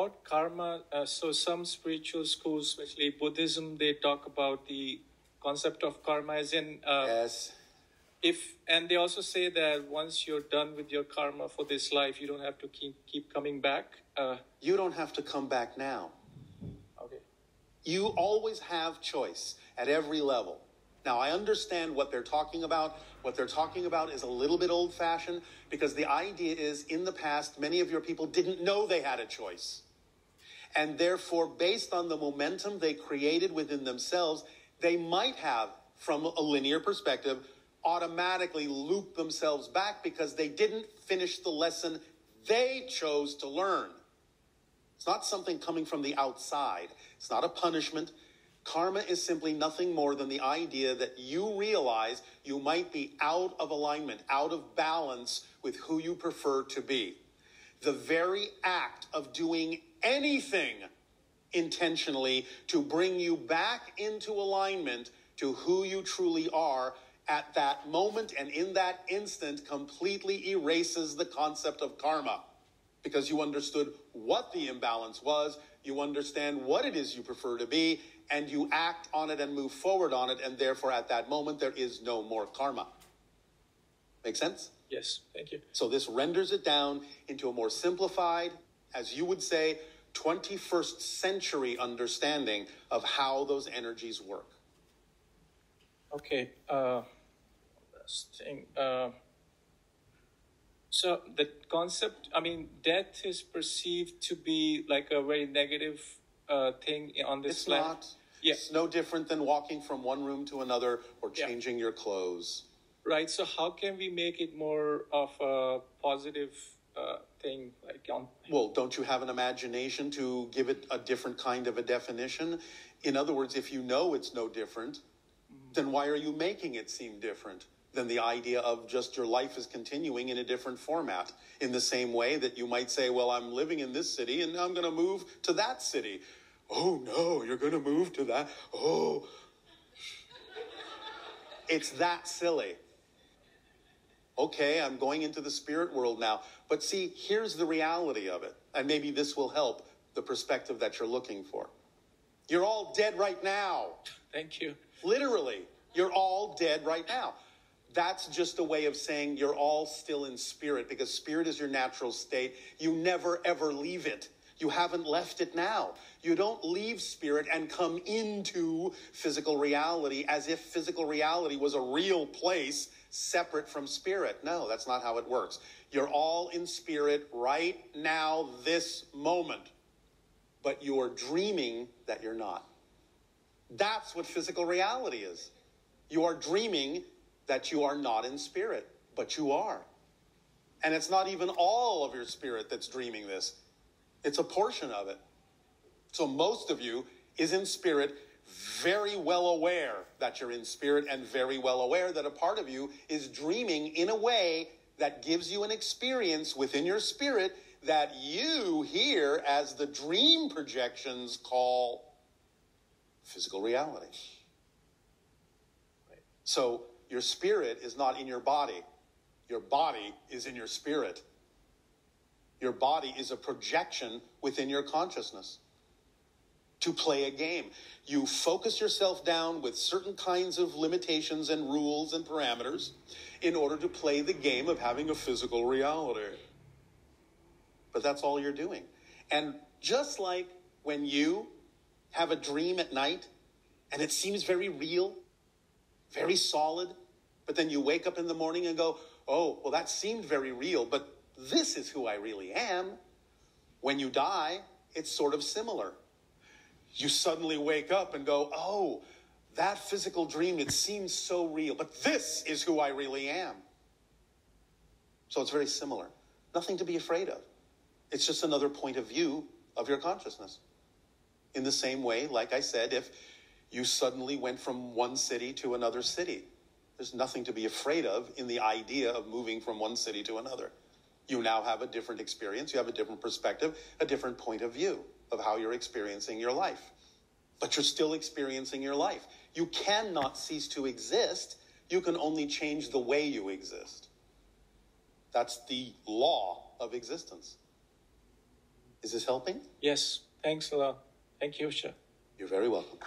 about karma, so some spiritual schools, especially Buddhism, they talk about the concept of karma as in... yes. And they also say that once you're done with your karma for this life, you don't have to keep coming back. You don't have to come back now. Okay. You always have choice at every level. Now, I understand what they're talking about. What they're talking about is a little bit old-fashioned because the idea is in the past, many of your people didn't know they had a choice. And therefore, based on the momentum they created within themselves, they might have, from a linear perspective, automatically looped themselves back because they didn't finish the lesson they chose to learn. It's not something coming from the outside. It's not a punishment. Karma is simply nothing more than the idea that you realize you might be out of alignment, out of balance with who you prefer to be. The very act of doing anything intentionally to bring you back into alignment to who you truly are at that moment and in that instant completely erases the concept of karma. Because you understood what the imbalance was, you understand what it is you prefer to be, and you act on it and move forward on it, and therefore at that moment there is no more karma. Make sense? Yes, thank you. So this renders it down into a more simplified, as you would say, 21st century understanding of how those energies work. Okay, last thing. So the concept, I mean, death is perceived to be like a very negative thing on this planet. It's not. Yeah. It's no different than walking from one room to another or changing your clothes. Right. So how can we make it more of a positive thing? Well, don't you have an imagination to give it a different kind of a definition? In other words, if you know it's no different, then why are you making it seem different than the idea of just your life is continuing in a different format? In the same way that you might say, well, I'm living in this city and I'm going to move to that city. Oh, no, you're going to move to that. Oh, it's that silly. Okay, I'm going into the spirit world now. But see, here's the reality of it. And maybe this will help the perspective that you're looking for. You're all dead right now. Thank you. Literally, you're all dead right now. That's just a way of saying you're all still in spirit, because spirit is your natural state. You never, ever leave it. You haven't left it now. You don't leave spirit and come into physical reality as if physical reality was a real place separate from spirit. No, that's not how it works. You're all in spirit right now, this moment. But you're dreaming that you're not. That's what physical reality is. You are dreaming that you are not in spirit, but you are. And it's not even all of your spirit that's dreaming this. It's a portion of it. So most of you is in spirit, very well aware that you're in spirit and very well aware that a part of you is dreaming in a way that gives you an experience within your spirit that you here as the dream projections call physical reality. Right. So your spirit is not in your body. Your body is in your spirit. Your body is a projection within your consciousness to play a game. You focus yourself down with certain kinds of limitations and rules and parameters in order to play the game of having a physical reality. But that's all you're doing. And just like when you have a dream at night and it seems very real, very solid, but then you wake up in the morning and go, oh, well, that seemed very real, but this is who I really am. When you die, it's sort of similar. You suddenly wake up and go, oh, that physical dream, it seems so real, but this is who I really am. So it's very similar. Nothing to be afraid of. It's just another point of view of your consciousness. In the same way, like I said, if you suddenly went from one city to another city, there's nothing to be afraid of in the idea of moving from one city to another. You now have a different experience, you have a different perspective, a different point of view of how you're experiencing your life. But you're still experiencing your life. You cannot cease to exist. You can only change the way you exist. That's the law of existence. Is this helping? Yes. Thanks a lot. Thank you, Sir. You're very welcome.